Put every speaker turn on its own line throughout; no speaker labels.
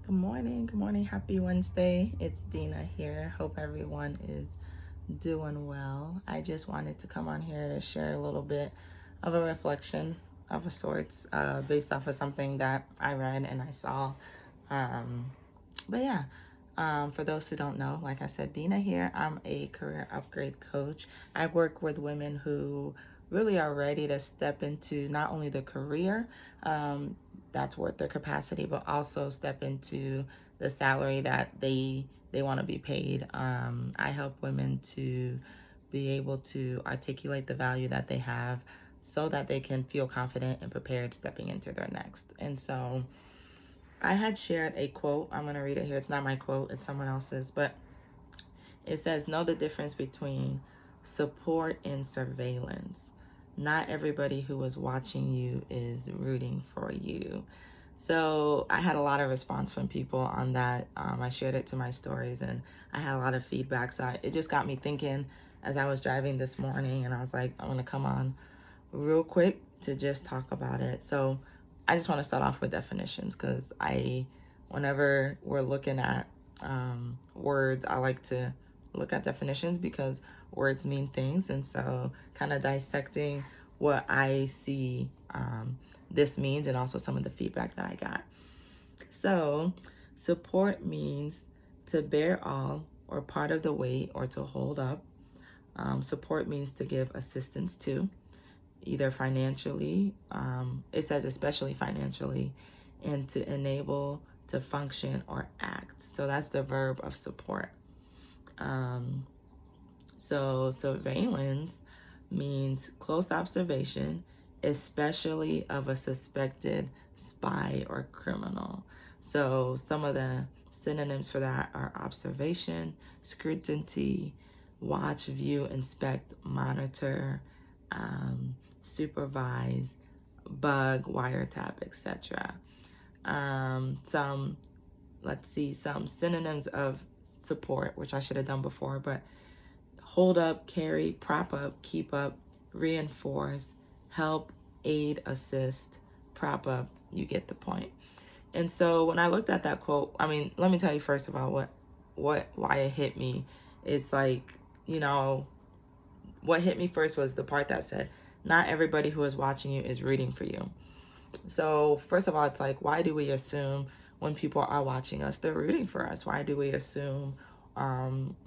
Good morning, happy Wednesday. It's Dina here. Hope everyone is doing well. I just wanted to come on here to share a little bit of a reflection of a sorts, based off of something that I read and I saw. Um, but yeah, for those who don't know, like I said, Dina here. I'm a career upgrade coach. I work with women who really are ready to step into not only the career, um, that's worth their capacity, but also step into the salary that they want to be paid. I help women to be able to articulate the value that they have so that they can feel confident and prepared stepping into their next. And so I had shared a quote. I'm going to read it here. It's not my quote, it's someone else's, but it says, know the difference between support and surveillance. Not everybody who is watching you is rooting for you. So I had a lot of response from people on that. I shared it to my stories and I had a lot of feedback. So it just got me thinking as I was driving this morning, and I was like, I'm going to come on real quick to just talk about it. So I just want to start off with definitions because whenever we're looking at words, I like to look at definitions because words mean things. And so kind of dissecting what I see this means and also some of the feedback that I got. So support means to bear all or part of the weight or to hold up. Support means to give assistance to, either financially, it says especially financially, and to enable, to function or act. So that's the verb of support. So surveillance means close observation, especially of a suspected spy or criminal. So some of the synonyms for that are observation, scrutiny, watch, view, inspect, monitor, supervise, bug, wiretap, etc. Some synonyms of support, which I should have done before, but hold up, carry, prop up, keep up, reinforce, help, aid, assist, prop up. You get the point. And so when I looked at that quote, let me tell you first about why it hit me. It's like, what hit me first was the part that said, not everybody who is watching you is rooting for you. So first of all, it's like, why do we assume when people are watching us, they're rooting for us? Why do we assume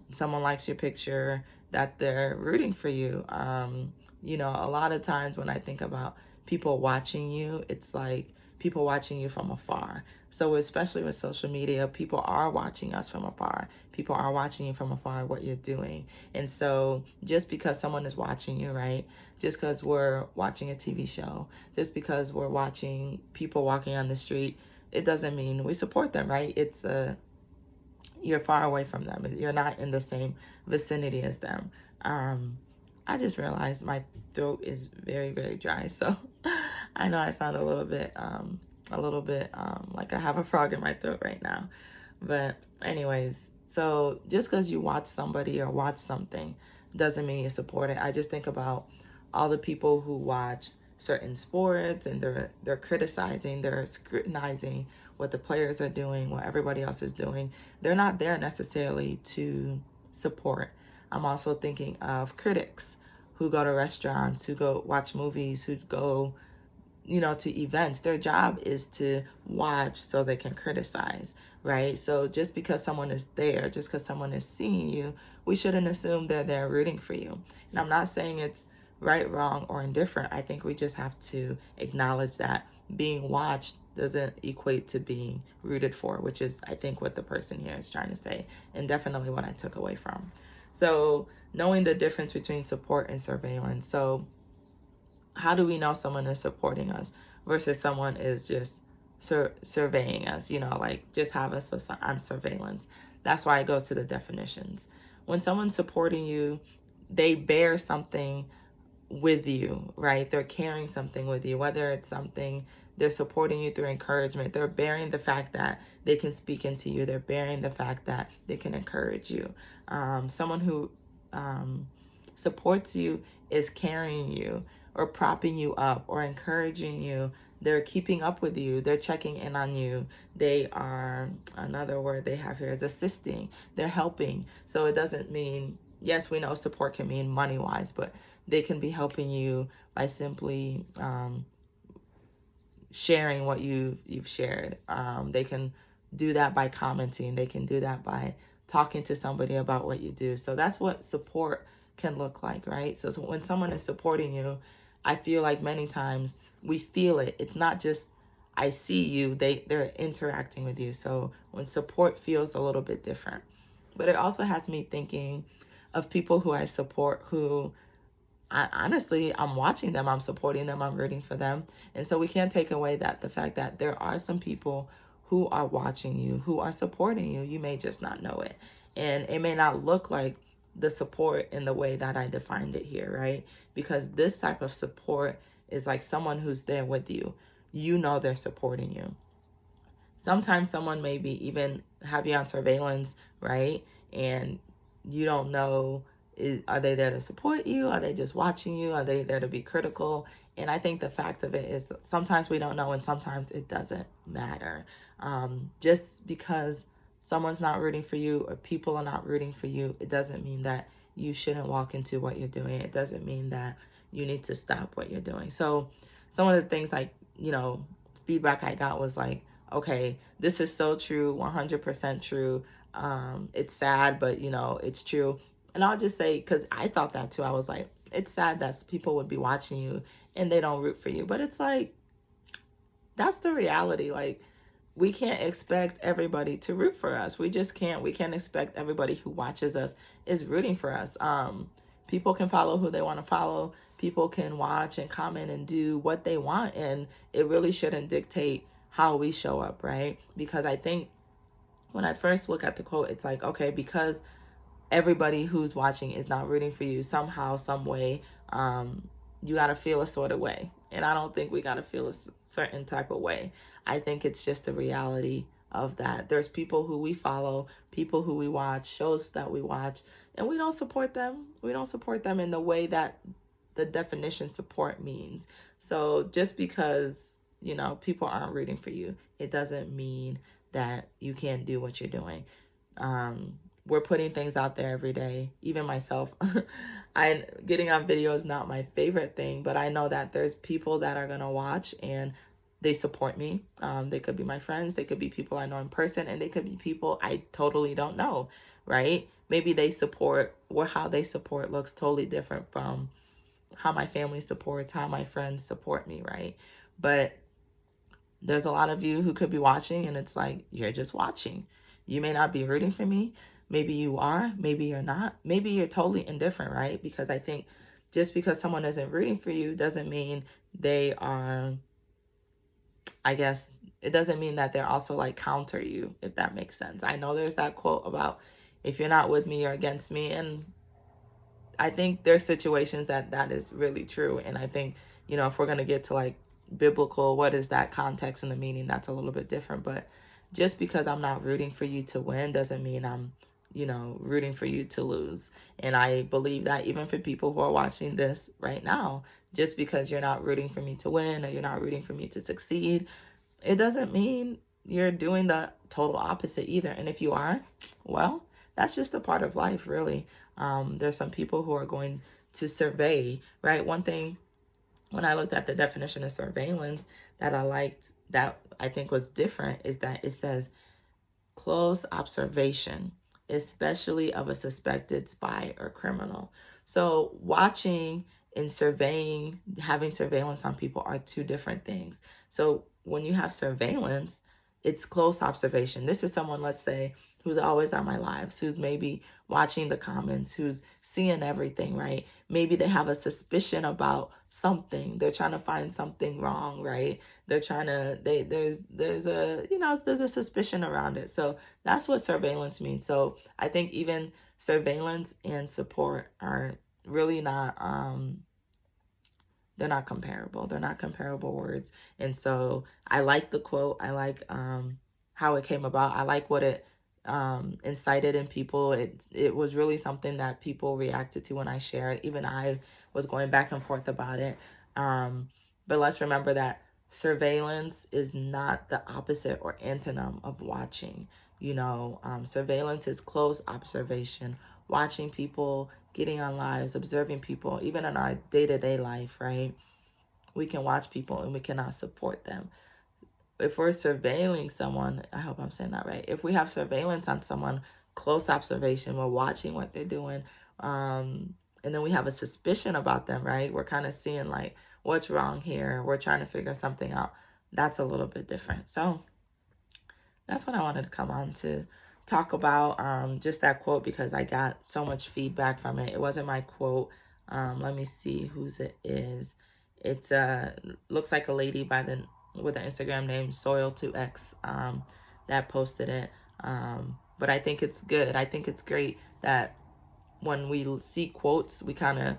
someone likes your picture that they're rooting for you? A lot of times when I think about people watching you, it's like people watching you from afar. So especially with social media, people are watching us from afar. People are watching you from afar, what you're doing. And so just because someone is watching you, right? Just because we're watching a TV show, just because we're watching people walking on the street, it doesn't mean we support them, right? You're far away from them. You're not in the same vicinity as them. I just realized my throat is very, very dry. So I know I sound a little bit like I have a frog in my throat right now. But anyways, so just because you watch somebody or watch something doesn't mean you support it. I just think about all the people who watch certain sports and they're criticizing, they're scrutinizing what the players are doing, what everybody else is doing. They're not there necessarily to support. I'm also thinking of critics who go to restaurants, who go watch movies, who go to events. Their job is to watch so they can criticize, right? So just because someone is there, just because someone is seeing you, we shouldn't assume that they're rooting for you. And I'm not saying it's right, wrong, or indifferent. I think we just have to acknowledge that being watched doesn't equate to being rooted for, which is, I think, what the person here is trying to say, and definitely what I took away from. So knowing the difference between support and surveillance. So how do we know someone is supporting us versus someone is just surveying us, like just have us on surveillance? That's why it goes to the definitions. When someone's supporting you, they bear something with you, right? They're carrying something with you, whether it's something they're supporting you through encouragement. They're bearing the fact that they can speak into you. They're bearing the fact that they can encourage you. Someone who supports you is carrying you or propping you up or encouraging you they're keeping up with you, they're checking in on you, they are, another word they have here is assisting, they're helping. So it doesn't mean, yes, we know support can mean money wise, but they can be helping you by simply sharing what you've shared. They can do that by commenting. They can do that by talking to somebody about what you do. So that's what support can look like, right? So when someone is supporting you, I feel like many times we feel it. It's not just I see you, they're interacting with you. So when support feels a little bit different. But it also has me thinking of people who I support who honestly, I'm watching them, I'm supporting them, I'm rooting for them. And so we can't take away that the fact that there are some people who are watching you, who are supporting you. You may just not know it. And it may not look like the support in the way that I defined it here, right? Because this type of support is like someone who's there with you. You know they're supporting you. Sometimes someone maybe even have you on surveillance, right? And you don't know, are they there to support you? Are they just watching you? Are they there to be critical? And I think the fact of it is that sometimes we don't know and sometimes it doesn't matter. Just because someone's not rooting for you or people are not rooting for you, it doesn't mean that you shouldn't walk into what you're doing. It doesn't mean that you need to stop what you're doing. So some of the things like, feedback I got was like, okay, this is so true, 100% true. It's sad, but it's true. And I'll just say, because I thought that too. I was like, it's sad that people would be watching you and they don't root for you. But it's like, that's the reality. Like, we can't expect everybody to root for us. We just can't. We can't expect everybody who watches us is rooting for us. People can follow who they want to follow. People can watch and comment and do what they want. And it really shouldn't dictate how we show up, right? Because I think when I first look at the quote, it's like, okay, because everybody who's watching is not rooting for you somehow, some way, you got to feel a sort of way. And I don't think we got to feel a certain type of way. I think it's just a reality of that. There's people who we follow, people who we watch, shows that we watch, and we don't support them. We don't support them in the way that the definition support means. So just because, people aren't rooting for you, it doesn't mean that you can't do what you're doing. We're putting things out there every day, even myself. Getting on video is not my favorite thing, but I know that there's people that are going to watch and they support me. They could be my friends, they could be people I know in person, and they could be people I totally don't know, right? Maybe they support, or how they support looks totally different from how my family supports, how my friends support me, right? But there's a lot of you who could be watching and it's like, you're just watching. You may not be rooting for me. Maybe you are, maybe you're not. Maybe you're totally indifferent, right? Because I think just because someone isn't rooting for you doesn't mean they are, I guess, it doesn't mean that they're also like counter you, if that makes sense. I know there's that quote about if you're not with me, you're against me. And I think there's situations that is really true. And I think, if we're going to get to like biblical, what is that context and the meaning, that's a little bit different. But just because I'm not rooting for you to win doesn't mean I'm, rooting for you to lose. And I believe that even for people who are watching this right now, just because you're not rooting for me to win or you're not rooting for me to succeed, it doesn't mean you're doing the total opposite either. And if you are, well, that's just a part of life, really. There's some people who are going to survey, right? One thing, when I looked at the definition of surveillance that I liked, that I think was different, is that it says close observation, especially of a suspected spy or criminal. So watching and surveying, having surveillance on people are two different things. So when you have surveillance, it's close observation. This is someone, let's say, who's always on my lives, who's maybe watching the comments, who's seeing everything, right? Maybe they have a suspicion about something. They're trying to find something wrong, right? They're trying to, there's a suspicion around it. So that's what surveillance means. So I think even surveillance and support are really not, they're not comparable. They're not comparable words. And so I like the quote. I like how it came about. I like what it incited in people. It was really something that people reacted to when I shared. Even I was going back and forth about it. But let's remember that surveillance is not the opposite or antonym of watching. Surveillance is close observation, watching people, getting on lives, observing people, even in our day-to-day life, right? We can watch people and we cannot support them. If we're surveilling someone, I hope I'm saying that right. If we have surveillance on someone, close observation, we're watching what they're doing, and then we have a suspicion about them, right? We're kind of seeing like, what's wrong here? We're trying to figure something out. That's a little bit different. So that's what I wanted to come on to talk about, just that quote, because I got so much feedback from it. It wasn't my quote. Let me see whose it is. It's looks like a lady with an Instagram name Soil2X that posted it. But I think it's good. I think it's great that when we see quotes, we kind of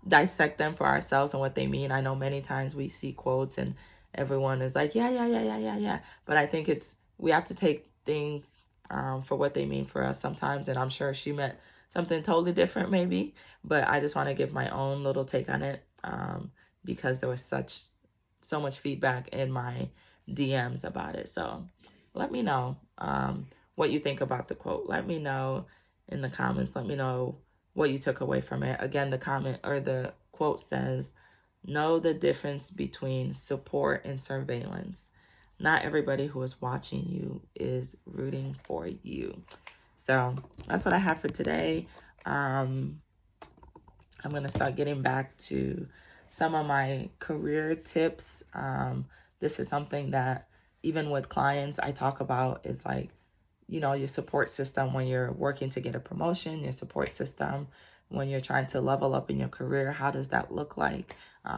dissect them for ourselves and what they mean. I know many times we see quotes and everyone is like, yeah. But I think we have to take things for what they mean for us sometimes. And I'm sure she meant something totally different maybe. But I just want to give my own little take on it because there was so much feedback in my DMs about it. So let me know what you think about the quote. Let me know in the comments. Let me know what you took away from it. Again, the comment or the quote says, know the difference between support and surveillance. Not everybody who is watching you is rooting for you. So that's what I have for today. I'm going to start getting back to some of my career tips. This is something that even with clients I talk about is like, your support system when you're working to get a promotion, your support system when you're trying to level up in your career. How does that look like?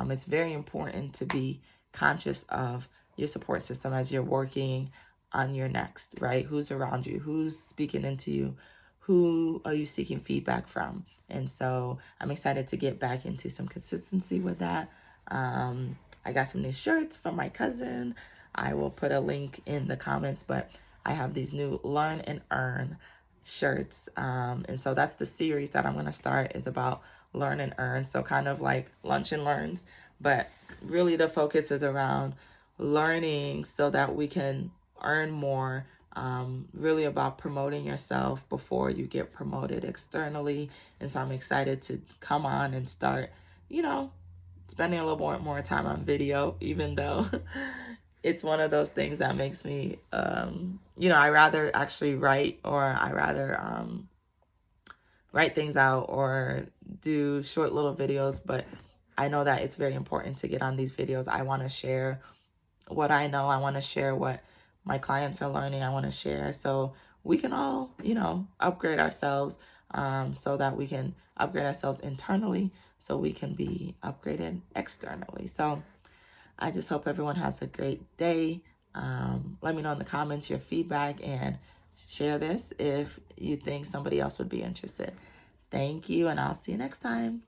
It's very important to be conscious of your support system as you're working on your next, right? Who's around you? Who's speaking into you? Who are you seeking feedback from? And so I'm excited to get back into some consistency with that. I got some new shirts from my cousin. I will put a link in the comments, but I have these new Learn and Earn shirts. And so that's the series that I'm going to start, is about learn and earn. So kind of like lunch and learns, but really the focus is around learning so that we can earn more. Really about promoting yourself before you get promoted externally. And so I'm excited to come on and start, spending a little more time on video, even though it's one of those things that makes me, I rather actually write, or I rather write things out or do short little videos. But I know that it's very important to get on these videos. I want to share what I know. I want to share what my clients are learning. I want to share so we can all, upgrade ourselves, so that we can upgrade ourselves internally so we can be upgraded externally. So I just hope everyone has a great day. Let me know in the comments your feedback and share this if you think somebody else would be interested. Thank you, and I'll see you next time.